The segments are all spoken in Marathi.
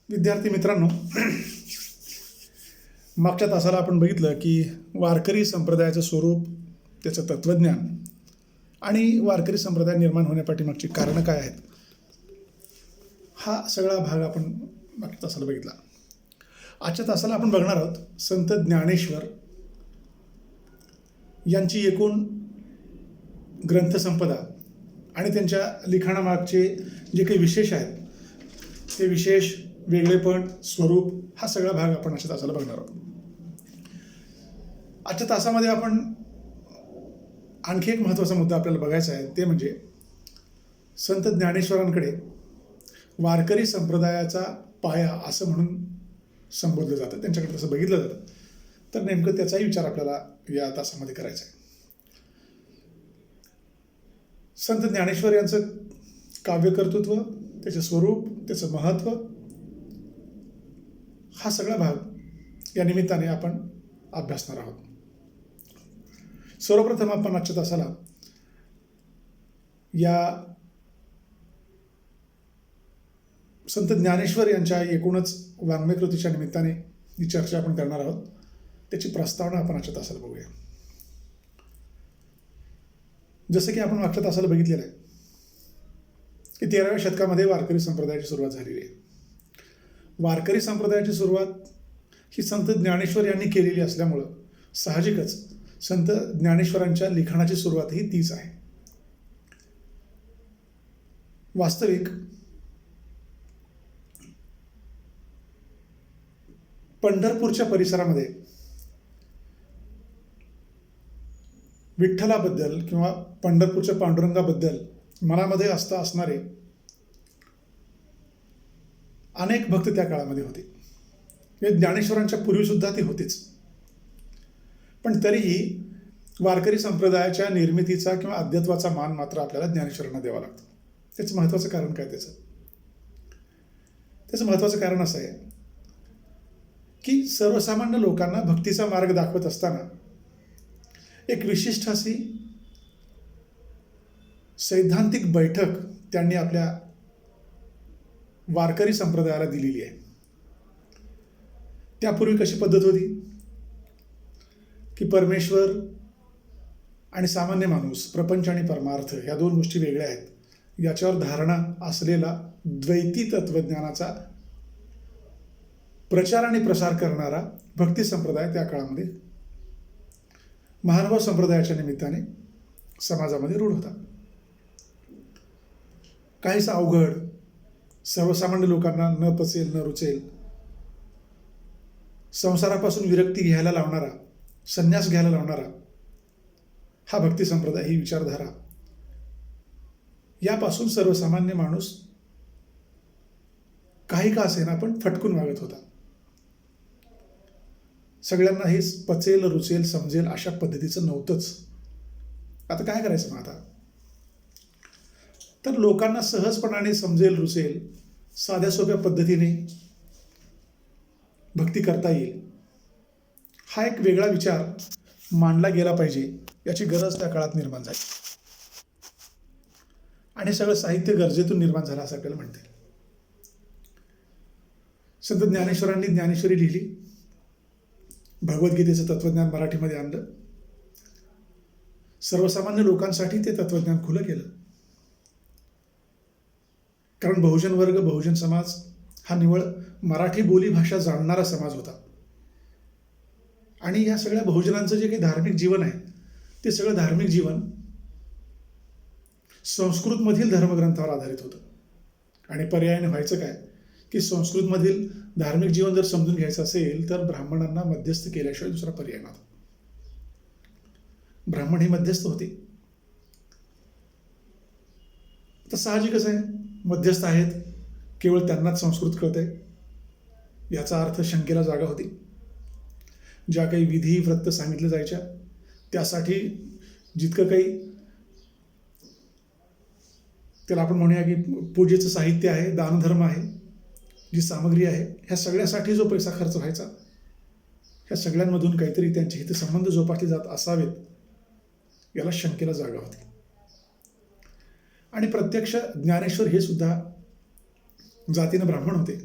विद्यार्थी मित्रांनो, मागच्या तासाला आपण बघितलं की वारकरी संप्रदायाचं स्वरूप, त्याचं तत्त्वज्ञान आणि वारकरी संप्रदाय निर्माण होण्यापाठीमागची कारणं काय आहेत, हा सगळा भाग आपण मागच्या तासाला बघितला. आजच्या तासाला आपण बघणार आहोत संत ज्ञानेश्वर यांची एकूण ग्रंथसंपदा आणि त्यांच्या लिखाणामागचे जे काही विशेष आहेत ते विशेष, वेगळेपण, स्वरूप, हा सगळा भाग आपण आजच्या तासाला बघणार आहोत. आजच्या तासामध्ये आपण आणखी एक महत्त्वाचा मुद्दा आपल्याला बघायचा आहे, ते म्हणजे संत ज्ञानेश्वरांकडे वारकरी संप्रदायाचा पाया असं म्हणून संबोधलं जातं, त्यांच्याकडे तसं बघितलं जातं. तर नेमकं त्याचाही विचार आपल्याला या तासामध्ये करायचा आहे. संत ज्ञानेश्वर यांचं काव्यकर्तृत्व, त्याचं स्वरूप, त्याचं महत्त्व, हा सगळा भाग या निमित्ताने आपण अभ्यासणार आहोत. सर्वप्रथम आपण आजच्या तासाला या संत ज्ञानेश्वर यांच्या एकूणच वाङ्मय कृतीच्या निमित्ताने जी चर्चा आपण करणार आहोत त्याची प्रस्तावना आपण आजच्या तासाला बघूया. जसं की आपण मागच्या तासाला बघितलेलं आहे की 13व्या शतकामध्ये वारकरी संप्रदायाची सुरुवात झालेली आहे. वारकरी संप्रदायाची सुरुवात ही संत ज्ञानेश्वर यांनी केलेली असल्यामुळं साहजिकच संत ज्ञानेश्वरांच्या लिखाणाची सुरुवातही तीच आहे. वास्तविक पंढरपूरच्या परिसरामध्ये विठ्ठलाबद्दल किंवा पंढरपूरच्या पांडुरंगाबद्दल मनामध्ये असणारे अनेक भक्त त्या काळामध्ये होते. ज्ञानेश्वरांच्या पूर्वीसुद्धा ते होतेच. पण तरीही वारकरी संप्रदायाच्या निर्मितीचा किंवा अद्यत्वाचा मान मात्र आपल्याला ज्ञानेश्वरांना द्यावा लागतो. त्याचं महत्त्वाचं कारण काय? त्याचं महत्त्वाचं कारण असं आहे की सर्वसामान्य लोकांना भक्तीचा मार्ग दाखवत असताना एक विशिष्ट अशी सैद्धांतिक बैठक त्यांनी आपल्या वारकरी संप्रदायाला दिलेली आहे. त्यापूर्वी कशी पद्धत होती की परमेश्वर आणि सामान्य माणूस, प्रपंच आणि परमार्थ, या दोन गोष्टी वेगळ्या आहेत, याच्यावर धारणा असलेला द्वैती तत्वज्ञानाचा प्रचार आणि प्रसार करणारा भक्ती संप्रदाय त्या काळामध्ये महानुभाव संप्रदायाच्या निमित्ताने समाजामध्ये रूढ होता. काहीसा अवघड, सर्वसामान्य लोकांना न पचेल न रुचेल, संसारापासून विरक्ती घ्यायला लावणारा, संन्यास घ्यायला लावणारा हा भक्ती संप्रदाय, ही विचारधारा, यापासून सर्वसामान्य माणूस काही का असेना पण फटकून वागत होता. सगळ्यांना हे पचेल, रुचेल, समजेल अशा पद्धतीचं नव्हतंच. आता काय करायचं मग? आता तर लोकांना सहजपणाने समजेल, रुचेल, साध्या सोप्या पद्धतीने भक्ती करता येईल, हा एक वेगळा विचार मांडला गेला पाहिजे, याची गरज त्या काळात निर्माण झाली. आणि सगळं साहित्य गरजेतून निर्माण झालं असं आपल्याला म्हणता येईल. संत ज्ञानेश्वरांनी ज्ञानेश्वरी लिहिली, भगवद्गीतेचं तत्वज्ञान मराठीमध्ये आणलं, सर्वसामान्य लोकांसाठी ते तत्वज्ञान खुलं केलं. कारण बहुजन वर्ग, बहुजन समाज हा निवळ मराठी बोली भाषा जाणणारा समाज होता. आणि या सगळ्या बहुजनांचं जे काही धार्मिक जीवन आहे ते सगळं धार्मिक जीवन संस्कृतमधील धर्मग्रंथावर आधारित होतं. आणि पर्यायाने व्हायचं काय की संस्कृतमधील धार्मिक जीवन जर समजून घ्यायचं असेल तर ब्राह्मणांना मध्यस्थ केल्याशिवाय दुसरा पर्याय नव्हता. ब्राह्मण हे मध्यस्थ होते. तर साहजिकच आहे, मध्यस्थ आहेत, केवळ त्यांनाच संस्कृत कळतंय याचा अर्थ शंकेला जागा होती. ज्या काही विधी व्रत सांगितले जायच्या त्यासाठी जितकं काही त्याला आपण म्हणूया की पूजेचं साहित्य आहे, दानधर्म आहे, जी सामग्री आहे, ह्या सगळ्यासाठी जो पैसा खर्च व्हायचा, ह्या सगळ्यांमधून काहीतरी त्यांचे हितसंबंध जोपासले जात असावेत, याला शंकेला जागा होती. आणि प्रत्यक्ष ज्ञानेश्वर हे सुद्धा जातीनं ब्राह्मण होते.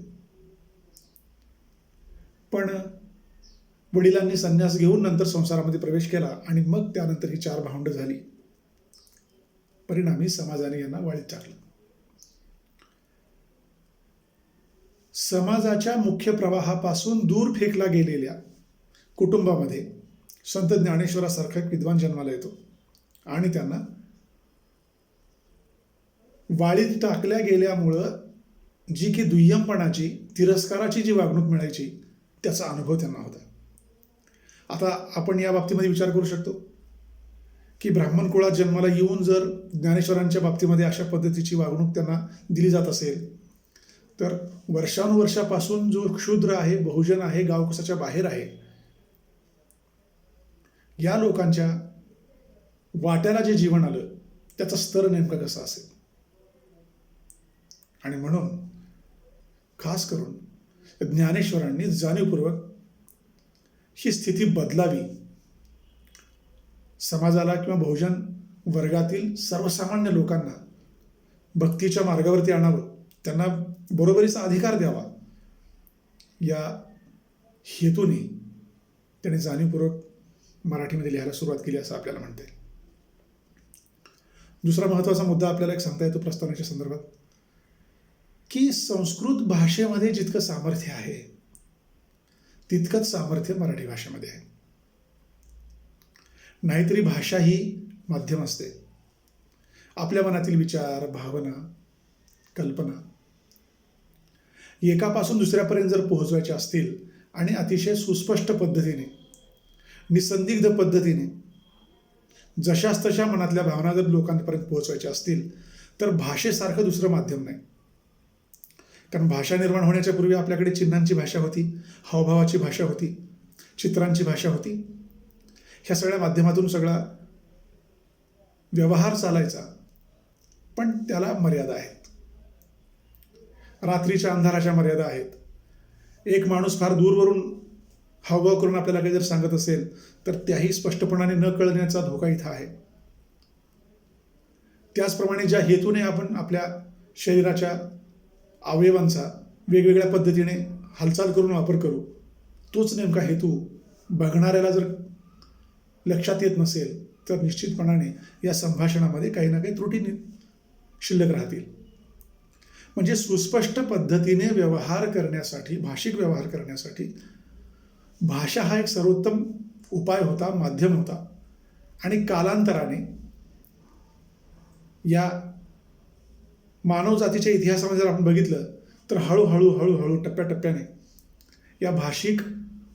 पण वडिलांनी संन्यास घेऊन नंतर संसारामध्ये प्रवेश केला आणि मग त्यानंतर ही 4 भावंडं झाली. परिणामी समाजाने यांना वाळीत टाकलं. समाजाच्या मुख्य प्रवाहापासून दूर फेकला गेलेल्या कुटुंबामध्ये संत ज्ञानेश्वरासारखा एक विद्वान जन्माला येतो आणि त्यांना वाळीत टाकल्या गेल्यामुळं जी की दुय्यमपणाची, तिरस्काराची जी वागणूक मिळायची त्याचा अनुभव त्यांना होता. आता आपण या बाबतीमध्ये विचार करू शकतो की ब्राह्मण कुळात जन्माला येऊन जर ज्ञानेश्वरांच्या बाबतीमध्ये अशा पद्धतीची वागणूक त्यांना दिली जात असेल तर वर्षानुवर्षापासून जो क्षुद्र आहे, बहुजन आहे, गावकुसाच्या बाहेर आहे, या लोकांच्या वाट्याला जे जीवन आलं त्याचा स्तर नेमका कसा असेल. आणि म्हणून खास करून ज्ञानेश्वरांनी जाणीवपूर्वक ही स्थिती बदलावी, समाजाला किंवा बहुजन वर्गातील सर्वसामान्य लोकांना भक्तीच्या मार्गावरती आणावं, त्यांना बरोबरीचा अधिकार द्यावा, या हेतूने त्यांनी जाणीवपूर्वक मराठीमध्ये लिहायला सुरुवात केली असं आपल्याला म्हणता येईल. दुसरा महत्त्वाचा मुद्दा आपल्याला एक सांगता येतो प्रस्तावनेच्या संदर्भात की संस्कृत भाषेमध्ये जितकं सामर्थ्य आहे तितकंच सामर्थ्य मराठी भाषेमध्ये आहे. नाहीतरी भाषा ही माध्यम असते. आपल्या मनातील विचार, भावना, कल्पना एकापासून दुसऱ्यापर्यंत जर पोहोचवायच्या असतील आणि अतिशय सुस्पष्ट पद्धतीने, निसंदिग्ध पद्धतीने जशाच तशा मनातल्या भावना जर लोकांपर्यंत पोहोचवायच्या असतील तर भाषेसारखं दुसरं माध्यम नाही. कारण भाषा निर्माण होण्याच्या पूर्वी आपल्याकडे चिन्हांची भाषा होती, हावभावाची भाषा होती, चित्रांची भाषा होती. ह्या सगळ्या माध्यमातून सगळा व्यवहार चालायचा, पण त्याला मर्यादा आहेत. रात्रीच्या अंधाराच्या मर्यादा आहेत. एक माणूस फार दूरवरून हावभाव करून आपल्याला काही जर सांगत असेल तर त्याही स्पष्टपणाने न कळण्याचा धोका इथं आहे. त्याचप्रमाणे ज्या हेतूने आपण आपल्या शरीराच्या अवयवांचा वेगवेगळ्या पद्धतीने हालचाल करून वापर करू, तोच नेमका हेतू बघणाऱ्याला जर लक्षात येत नसेल तर निश्चितपणाने या संभाषणामध्ये काही ना काही त्रुटी शिल्लक राहतील. म्हणजे सुस्पष्ट पद्धतीने व्यवहार करण्यासाठी, भाषिक व्यवहार करण्यासाठी भाषा हा एक सर्वोत्तम उपाय होता, माध्यम होता. आणि कालांतराने या मानव जातीच्या इतिहासामध्ये जर आपण बघितलं तर हळूहळू टप्प्याटप्प्याने या भाषिक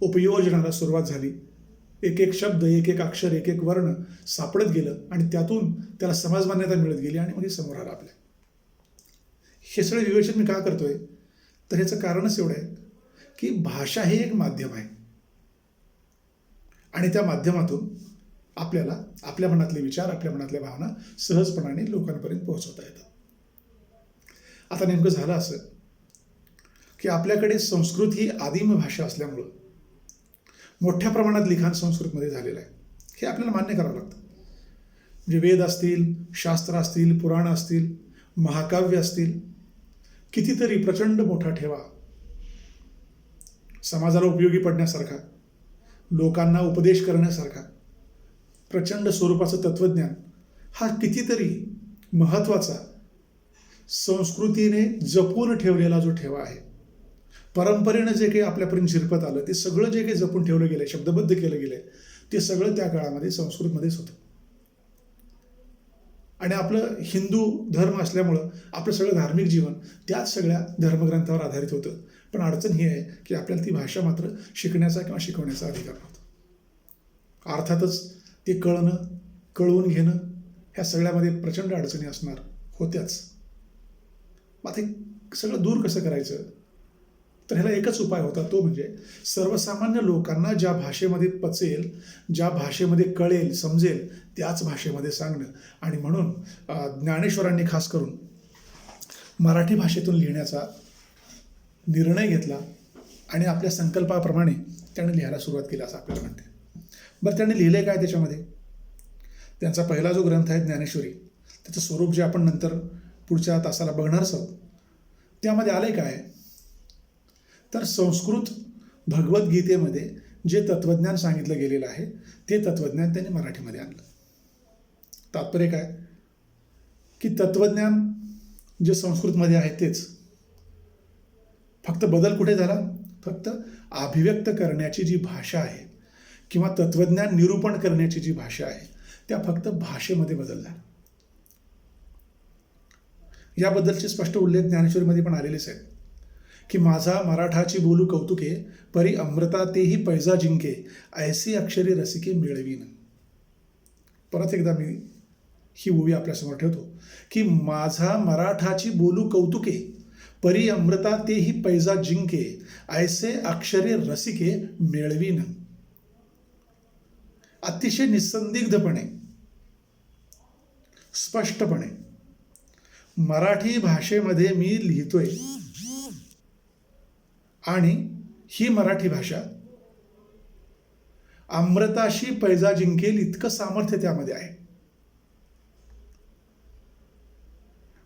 उपयोजनाला सुरुवात झाली. एक एक शब्द, एक एक अक्षर, एक एक वर्ण सापडत गेलं आणि त्यातून त्याला समाज मान्यता मिळत गेली आणि मग हे समोर आलं आपल्या. हे सगळे विवेचन मी का करतोय तर ह्याचं कारणच एवढं आहे की भाषा हे एक माध्यम आहे आणि त्या माध्यमातून आपल्याला आपल्या मनातले विचार, आपल्या मनातल्या भावना सहजपणाने लोकांपर्यंत पोहोचवता येतात. आता नेमकं झालं असं की आपल्याकडे संस्कृत ही आदिम भाषा असल्यामुळं मोठ्या प्रमाणात लिखाण संस्कृतमध्ये झालेलं आहे. हे आपल्याला मान्य करावं लागतं. म्हणजे वेद असतील, शास्त्र असतील, पुराण असतील, महाकाव्य असतील, कितीतरी प्रचंड मोठा ठेवा समाजाला उपयोगी पडण्यासारखा, लोकांना उपदेश करण्यासारखा प्रचंड स्वरूपाचं तत्वज्ञान हा कितीतरी महत्त्वाचा संस्कृतीने जपून ठेवलेला जो ठेवा आहे, परंपरेनं जे काही आपल्यापर्यंत झिरपत आलं ते सगळं जे काही जपून ठेवलं गेलं, शब्दबद्ध केलं गेलं, ते सगळं त्या काळामध्ये संस्कृतमध्येच होतं. आणि आपलं हिंदू धर्म असल्यामुळं आपलं सगळं धार्मिक जीवन त्याच सगळ्या धर्मग्रंथावर आधारित होतं. पण अडचण ही आहे की आपल्याला ती भाषा मात्र शिकण्याचा किंवा शिकवण्याचा अधिकार नव्हता. अर्थातच ते कळणं, कळवून घेणं ह्या सगळ्यामध्ये प्रचंड अडचणी असणार होत्याच. आता हे सगळं दूर कसं करायचं तर ह्याला एकच उपाय होता, तो म्हणजे सर्वसामान्य लोकांना ज्या भाषेमध्ये पचेल, ज्या भाषेमध्ये कळेल, समजेल त्याच भाषेमध्ये सांगणं. आणि म्हणून ज्ञानेश्वरांनी खास करून मराठी भाषेतून लिहिण्याचा निर्णय घेतला आणि आपल्या संकल्पाप्रमाणे त्याने लिहायला सुरुवात केली असं आपल्याला म्हणते. बरं, त्याने लिहिलं आहे काय त्याच्यामध्ये? त्यांचा पहिला जो ग्रंथ आहे ज्ञानेश्वरी, त्याचं स्वरूप जे आपण नंतर पुढच्या तासाला बघणारच आहोत, त्यामध्ये आलं आहे काय तर संस्कृत भगवद्गीतेमध्ये जे तत्त्वज्ञान सांगितलं गेलेलं आहे ते तत्त्वज्ञान त्यांनी मराठीमध्ये आणलं. तात्पर्य काय की तत्त्वज्ञान जे संस्कृतमध्ये आहे तेच, फक्त बदल कुठे झाला, फक्त अभिव्यक्त करण्याची जी भाषा आहे किंवा तत्त्वज्ञान निरूपण करण्याची जी भाषा आहे त्या फक्त भाषेमध्ये बदल झाला. याबद्दलचे स्पष्ट उल्लेख ज्ञानेश्वरीमध्ये पण आलेलेच आहेत की माझा मराठाची बोलू कौतुके, परी अमृता तेही पैजा जिंके, ऐसी अक्षरी रसिके मिळवीन. परत एकदा मी ही ओवी आपल्यासमोर ठेवतो की माझा मराठाची बोलू कौतुके, परी अमृता तेही पैजा जिंके, ऐसे अक्षरे रसिके मिळवीन. अतिशय निसंदिग्धपणे, स्पष्टपणे मराठी भाषेमध्ये मी लिहितोय आणि ही मराठी भाषा अमृताशी पैजा जिंकेल इतकं सामर्थ्य त्यामध्ये आहे.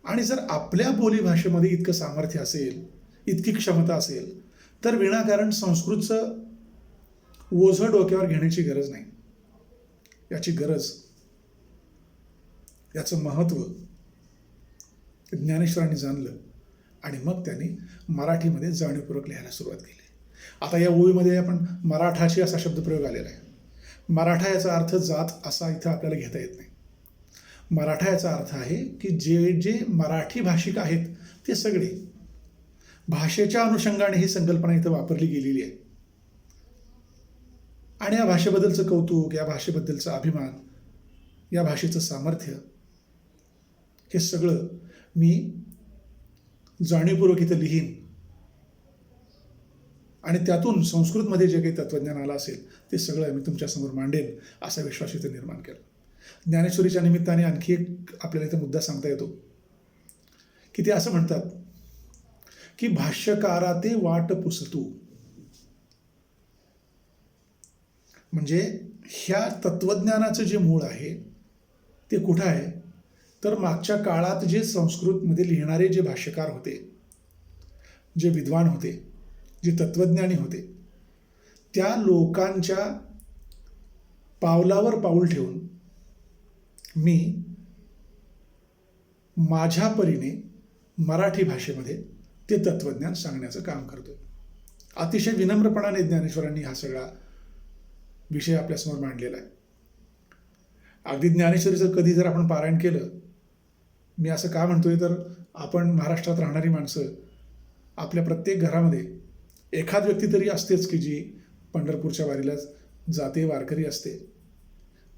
आणि जर आपल्या बोलीभाषेमध्ये इतकं सामर्थ्य असेल, इतकी क्षमता असेल, तर विनाकारण संस्कृतचं ओझं डोक्यावर घेण्याची गरज नाही. याची गरज, याचं महत्त्व ज्ञानेश्वरांनी जाणलं आणि मग त्यांनी मराठीमध्ये जाणीवपूर्वक लिहायला सुरुवात केली. आता या ओळीमध्ये आपण मराठाची असा शब्दप्रयोग आलेला आहे. मराठा याचा अर्थ जात असा इथं आपल्याला घेता येत नाही. मराठा याचा अर्थ आहे की जे जे मराठी भाषिक आहेत ते सगळे, भाषेच्या अनुषंगाने ही संकल्पना इथं वापरली गेलेली आहे. आणि या भाषेबद्दलचं कौतुक, या भाषेबद्दलचा अभिमान, या भाषेचं सामर्थ्य, हे सगळं मी जाणीवपूर्वक इथं लिहीन आणि त्यातून संस्कृतमध्ये जे काही तत्त्वज्ञान आलं असेल ते सगळं मी तुमच्यासमोर मांडेन असा विश्वास इथं निर्माण केला. ज्ञानेश्वरीच्या निमित्ताने आणखी एक आपल्याला इथं मुद्दा सांगता येतो की ते असं म्हणतात की भाष्यकारा ते वाट पुसतू. म्हणजे ह्या तत्त्वज्ञानाचं जे मूळ आहे ते कुठं आहे, तर मागच्या काळात जे संस्कृतमध्ये लिहिणारे जे भाष्यकार होते, जे विद्वान होते, जे तत्त्वज्ञानी होते, त्या लोकांच्या पावलावर पाऊल ठेवून मी माझ्या परीने मराठी भाषेमध्ये ते तत्त्वज्ञान सांगण्याचं काम करतोय. अतिशय विनम्रपणाने ज्ञानेश्वरांनी हा सगळा विषय आपल्यासमोर मांडलेला आहे. अगदी ज्ञानेश्वरीचं कधी जर आपण पारायण केलं, मी असं का म्हणतोय तर आपण महाराष्ट्रात राहणारी माणसं, आपल्या प्रत्येक घरामध्ये एखाद व्यक्ती तरी असतेच की जी पंढरपूरच्या वारीला जाते, वारकरी असते,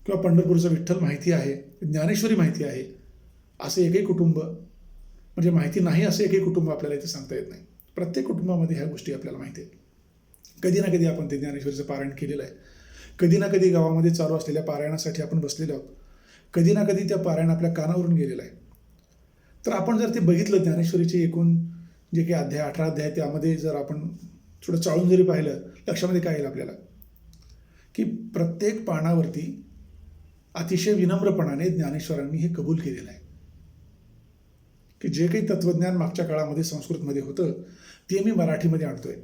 किंवा पंढरपूरचं विठ्ठल माहिती आहे, ज्ञानेश्वरी माहिती आहे, असं एकही कुटुंब, म्हणजे माहिती नाही असं एकही कुटुंब आपल्याला इथे सांगता येत नाही. प्रत्येक कुटुंबामध्ये ह्या गोष्टी आपल्याला माहिती आहेत. कधी ना कधी आपण ते ज्ञानेश्वरीचं पारायण केलेलं आहे. कधी ना कधी गावामध्ये चालू असलेल्या पारायणासाठी आपण बसलेलो आहोत. कधी ना कधी त्या पारायण आपल्या कानावरून गेलेलं आहे. तर आपण जर ते बघितलं, ज्ञानेश्वरीचे एकूण जे काही अध्याय, 18 अध्याय, त्यामध्ये जर आपण थोडं चाळून जरी पाहिलं, लक्षामध्ये काय येईल आपल्याला की प्रत्येक पानावरती अतिशय विनम्रपणाने ज्ञानेश्वरांनी हे कबूल केलेलं आहे की जे काही तत्त्वज्ञान मागच्या काळामध्ये संस्कृतमध्ये होतं ते मी मराठीमध्ये आणतोय.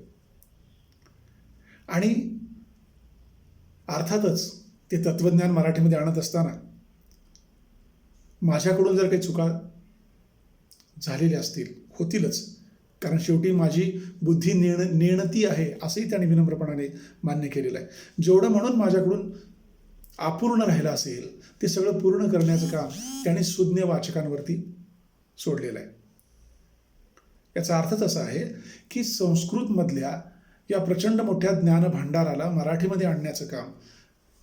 आणि अर्थातच ते तत्त्वज्ञान मराठीमध्ये आणत असताना माझ्याकडून जर काही चुका झालेल्या असतील, होतीलच, कारण शेवटी माझी बुद्धी नेणती आहे असंही त्यांनी विनम्रपणाने मान्य केलेलं आहे. जेवढं म्हणून माझ्याकडून अपूर्ण राहिलं असेल ते सगळं पूर्ण करण्याचं काम त्यांनी सुज्ञ वाचकांवरती सोडलेलं आहे. याचा अर्थच असा आहे की संस्कृतमधल्या या प्रचंड मोठ्या ज्ञानभांडाराला मराठीमध्ये आणण्याचं काम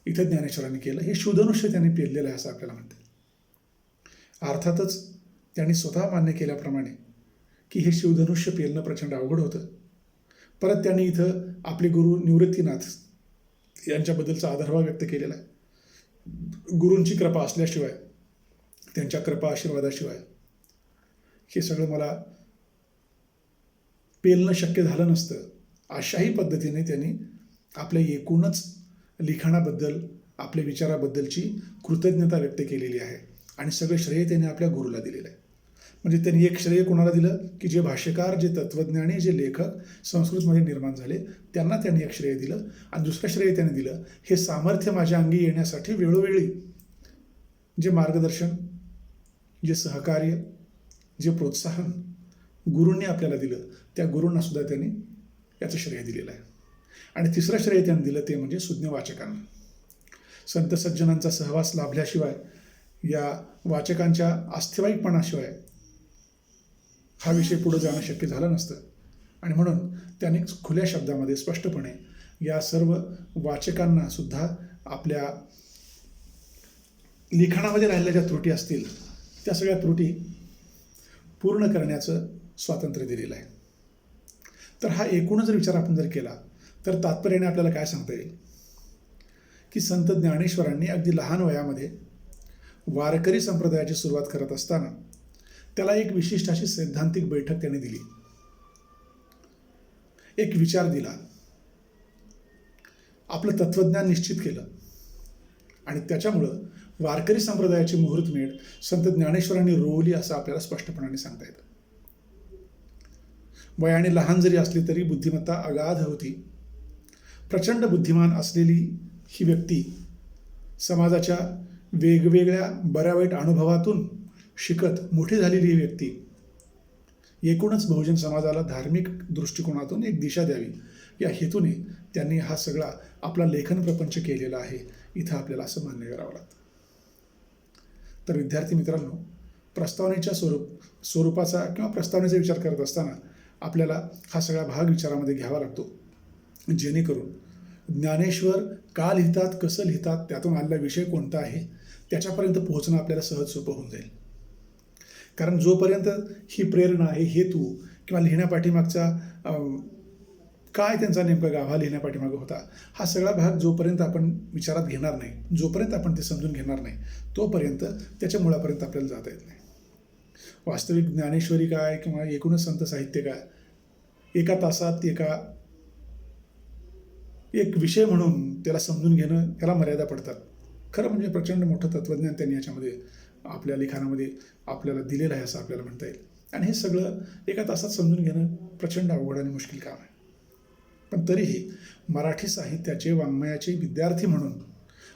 इथं ज्ञानेश्वरांनी केलं. हे शूधनुष्य त्यांनी पेरलेलं आहे असं आपल्याला म्हणतात. अर्थातच त्यांनी स्वतः मान्य केल्याप्रमाणे की हे शिवधनुष्य पेलणं प्रचंड अवघड होतं. परत त्यांनी इथं आपले गुरु निवृत्तीनाथ यांच्याबद्दलचा आदरभाव व्यक्त केलेला आहे. गुरूंची कृपा असल्याशिवाय, त्यांच्या कृपा आशीर्वादाशिवाय हे सगळं मला पेलणं शक्य झालं नसतं. अशाही पद्धतीने त्यांनी आपल्या एकूणच लिखाणाबद्दल, आपल्या विचाराबद्दलची कृतज्ञता व्यक्त केलेली आहे आणि सगळे श्रेय त्यांनी आपल्या गुरुला दिलेलं आहे. म्हणजे त्यांनी एक श्रेय कोणाला दिलं की जे भाष्यकार, जे तत्त्वज्ञानी, जे लेखक संस्कृतमध्ये निर्माण झाले त्यांना त्यांनी एक श्रेय दिलं. आणि दुसरं श्रेय त्यांनी दिलं, हे सामर्थ्य माझ्या अंगी येण्यासाठी वेळोवेळी जे मार्गदर्शन, जे सहकार्य, जे प्रोत्साहन गुरूंनी आपल्याला दिलं, त्या गुरूंना सुद्धा त्यांनी याचं श्रेय दिलेलं आहे. आणि तिसरं श्रेय त्यांनी दिलं ते म्हणजे सुज्ञ वाचकांना. संत सज्जनांचा सहवास लाभल्याशिवाय, या वाचकांच्या आस्थेवाईकपणाशिवाय हा विषय पुढे जाणं शक्य झालं नसतं. आणि म्हणून त्यांनी खुल्या शब्दामध्ये स्पष्टपणे या सर्व वाचकांना सुद्धा आपल्या लिखाणामध्ये राहिलेल्या ज्या त्रुटी असतील त्या सगळ्या त्रुटी पूर्ण करण्याचं स्वातंत्र्य दिलेलं आहे. तर हा एकूणच जर विचार आपण जर केला तर तात्पर्याने आपल्याला काय सांगता येईल की संत ज्ञानेश्वरांनी अगदी लहान वयामध्ये वारकरी संप्रदायाची सुरुवात करत असताना त्याला एक विशिष्ट अशी सैद्धांतिक बैठक त्यांनी दिली, एक विचार दिला, आपलं तत्त्वज्ञान निश्चित केलं. आणि त्याच्यामुळं वारकरी संप्रदायाची मुहूर्तमेढ संत ज्ञानेश्वरांनी रोवली असं आपल्याला स्पष्टपणाने सांगता येतं. वयाने लहान जरी असली तरी बुद्धिमत्ता अगाध होती. प्रचंड बुद्धिमान असलेली ही व्यक्ती समाजाच्या वेगवेगळ्या बऱ्या वाईट अनुभवातून शिकत मोठी झालेली ही व्यक्ती एकूणच बहुजन समाजाला धार्मिक दृष्टिकोनातून एक दिशा द्यावी या हेतूने त्यांनी हा सगळा आपला लेखन प्रपंच केलेला आहे, इथं आपल्याला असं मान्य करावं लागतं. तर विद्यार्थी मित्रांनो, प्रस्तावनेच्या स्वरूपाचा किंवा प्रस्तावनेचा विचार करत असताना आपल्याला हा सगळा भाग विचारामध्ये घ्यावा लागतो, जेणेकरून ज्ञानेश्वर का लिहितात, कसं लिहितात, त्यातून आलेला विषय कोणता आहे त्याच्यापर्यंत पोहोचणं आपल्याला सहज सोपं होऊन जाईल. कारण जोपर्यंत ही प्रेरणा, हे हेतू किंवा लिहिण्यापाठीमागचा काय त्यांचा नेमका गाभा लिहिण्यापाठीमागं होता, हा सगळा भाग जोपर्यंत आपण विचारात घेणार नाही, जोपर्यंत आपण ते समजून घेणार नाही, तोपर्यंत त्याच्या मुळापर्यंत आपल्याला जाता येत नाही. वास्तविक ज्ञानेश्वरी काय किंवा एकूणच संत साहित्य काय, एका तासात एक विषय म्हणून त्याला समजून घेणं, त्याला मर्यादा पडतात. खरं म्हणजे प्रचंड मोठं तत्त्वज्ञान त्यांनी याच्यामध्ये आपल्या लिखाणामध्ये आपल्याला दिलेलं आहे असं आपल्याला म्हणता येईल. आणि हे सगळं एका तासात समजून घेणं प्रचंड अवघड आणि मुश्किल काम आहे. पण तरीही मराठी साहित्याचे, वाङ्मयाचे विद्यार्थी म्हणून,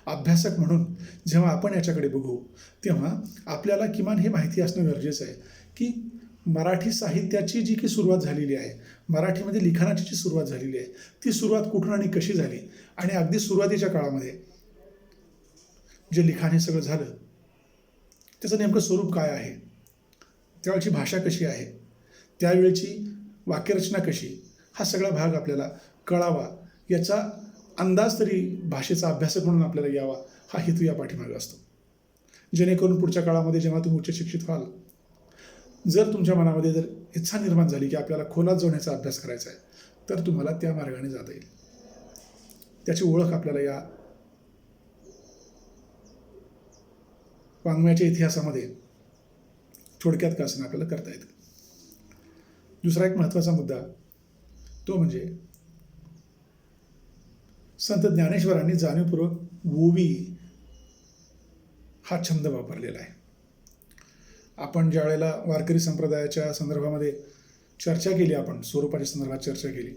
अभ्यासक म्हणून जेव्हा आपण याच्याकडे बघू तेव्हा आपल्याला किमान हे माहिती असणं गरजेचं आहे की मराठी साहित्याची जी काही सुरुवात झालेली आहे, मराठीमध्ये लिखाणाची जी सुरुवात झालेली आहे, ती सुरुवात कुठून आणि कशी झाली, आणि अगदी सुरुवातीच्या काळामध्ये जे लिखाण हे सगळं झालं त्याचं नेमकं स्वरूप काय आहे, त्यावेळची भाषा कशी आहे, त्यावेळची वाक्यरचना कशी, हा सगळा भाग आपल्याला कळावा, याचा अंदाज तरी भाषेचा अभ्यासक म्हणून आपल्याला यावा, हा हेतू या पाठीमागे असतो. जेणेकरून पुढच्या काळामध्ये जेव्हा तुम्ही उच्च शिक्षित व्हाल, जर तुमच्या मनामध्ये जर इच्छा निर्माण झाली की आपल्याला खोलात जाण्याचा अभ्यास करायचा आहे, तर तुम्हाला त्या मार्गाने जाता येईल. त्याची ओळख आपल्याला या वाङ्मयाच्या इतिहासामध्ये थोडक्यात का असणं आपल्याला करता येतं. दुसरा एक महत्त्वाचा मुद्दा तो म्हणजे संत ज्ञानेश्वरांनी जाणीवपूर्वक ओवी हा छंद वापरलेला आहे. आपण ज्या वेळेला वारकरी संप्रदायाच्या संदर्भामध्ये चर्चा केली, आपण स्वरूपाच्या संदर्भात चर्चा केली,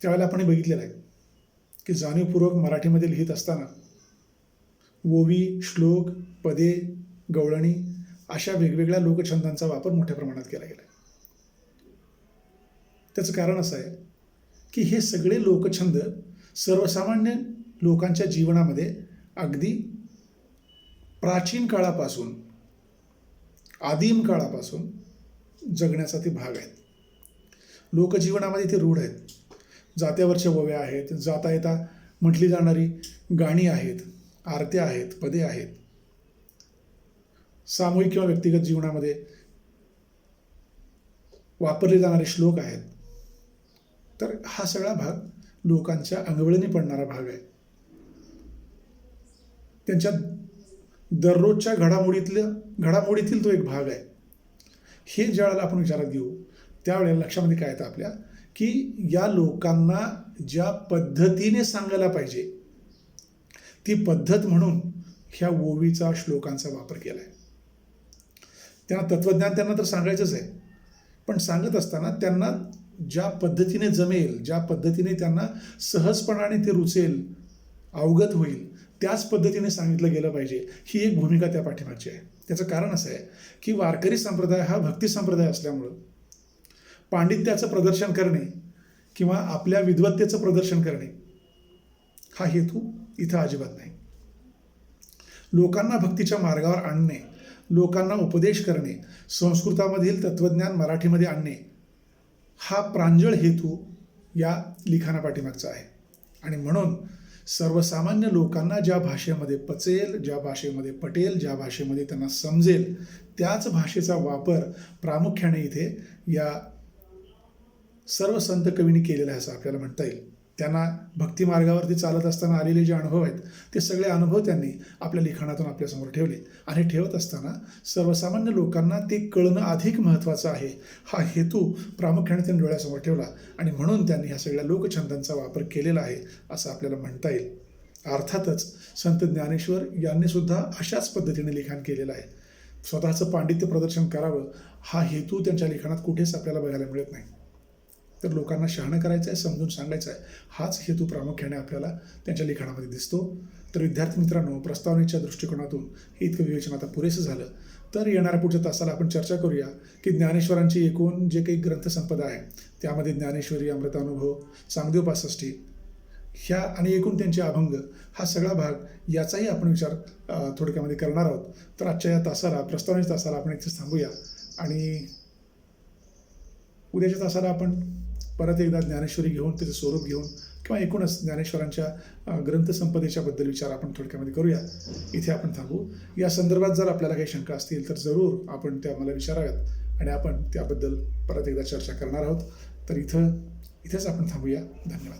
त्यावेळेला आपण हे बघितलेलं आहे की जाणीवपूर्वक मराठीमध्ये लिहित असताना ओवी, श्लोक, पदे, गवळणी अशा वेगवेगळ्या लोकछंदांचा वापर मोठ्या प्रमाणात केला गेला. त्याचं कारण असं आहे की हे सगळे लोकछंद सर्वसामान्य लोकांच्या जीवनामध्ये अगदी प्राचीन काळापासून, आदिम काळापासून जगण्याचा ते भाग आहेत. लोकजीवनामध्ये ते रूढ आहेत. जात्यावरच्या ओव्या आहेत, जाता येता म्हटली जाणारी गाणी आहेत, आरत्या आहेत, पदे आहेत, सामूहिक किंवा व्यक्तिगत जीवनामध्ये वापरले जाणारे श्लोक आहेत. तर हा सगळा भाग लोकांच्या अंगवळणी पडणारा भाग आहे. त्यांच्या दररोजच्या घडामोडीतील तो एक भाग आहे. हे ज्यावेळेला आपण विचारात घेऊ त्यावेळेला लक्षामध्ये काय येतं आपल्या की या लोकांना ज्या पद्धतीने सांगायला पाहिजे ती पद्धत म्हणून ह्या ओवीचा, श्लोकांचा वापर केला आहे. त्यांना तत्त्वज्ञान त्यांना तर सांगायचंच आहे, पण सांगत असताना त्यांना ज्या पद्धतीने जमेल, ज्या पद्धतीने त्यांना सहजपणाने ते रुचेल, अवगत होईल, त्याच पद्धतीने सांगितलं गेलं पाहिजे, ही एक भूमिका त्या पाठीमागची आहे. त्याचं कारण असं आहे की वारकरी संप्रदाय हा भक्ती संप्रदाय असल्यामुळं पांडित्याचं प्रदर्शन करणे किंवा आपल्या विद्वत्तेचं प्रदर्शन करणे हा हेतू इथं अजिबात नाही. लोकांना भक्तीच्या मार्गावर आणणे, लोकांना उपदेश करणे, संस्कृतामधील तत्त्वज्ञान मराठीमध्ये आणणे, हा प्रांजळ हेतू या लिखाणापाठीमागचा आहे. आणि म्हणून सर्वसामान्य लोकांना ज्या भाषेमध्ये पचेल, ज्या भाषेमध्ये पटेल, ज्या भाषेमध्ये त्यांना समजेल, त्याच भाषेचा वापर प्रामुख्याने इथे या सर्व संत कवींनी केलेला आहे असं आपल्याला म्हणता येईल. त्यांना भक्ती मार्गावरती चालत असताना आलेले जे अनुभव आहेत ते सगळे अनुभव त्यांनी आपल्या लिखाणातून आपल्यासमोर ठेवले. आणि ठेवत असताना सर्वसामान्य लोकांना ते कळणं अधिक महत्त्वाचं आहे, हा हेतू प्रामुख्याने त्यांनी डोळ्यासमोर ठेवला. आणि म्हणून त्यांनी ह्या सगळ्या लोकछंदांचा वापर केलेला आहे असं आपल्याला म्हणता येईल. अर्थातच संत ज्ञानेश्वर यांनी सुद्धा अशाच पद्धतीने लिखाण केलेलं आहे. स्वतःचं पांडित्य प्रदर्शन करावं हा हेतू त्यांच्या लिखाणात कुठेच आपल्याला बघायला मिळत नाही. तर लोकांना शहाणं करायचं आहे, समजून सांगायचं आहे, हाच हेतू प्रामुख्याने आपल्याला त्यांच्या लिखाणामध्ये दिसतो. तर विद्यार्थी मित्रांनो, प्रस्तावनेच्या दृष्टिकोनातून हे इतकं विवेचन आता पुरेसं झालं. तर येणाऱ्या पुढच्या तासाला आपण चर्चा करूया की ज्ञानेश्वरांची एकूण जे काही ग्रंथसंपदा आहे त्यामध्ये ज्ञानेश्वरी, अमृतानुभव, चांगदेव पासष्टी ह्या आणि एकूण त्यांचे अभंग हा सगळा भाग याचाही आपण विचार थोडक्यामध्ये करणार आहोत. तर आजच्या या तासाला, प्रस्तावनेच्या तासाला आपण इथेच थांबूया आणि उद्याच्या तासाला आपण परत एकदा ज्ञानेश्वरी घेऊन, त्याचं स्वरूप घेऊन किंवा एकूणच ज्ञानेश्वरांच्या ग्रंथसंपदेच्या बद्दल विचार आपण थोडक्यामध्ये करूया. इथे आपण थांबू. या संदर्भात जर आपल्याला काही शंका असतील तर जरूर आपण त्या मला विचाराव्यात आणि आपण त्याबद्दल परत एकदा चर्चा करणार आहोत. तर इथेच आपण थांबूया. धन्यवाद.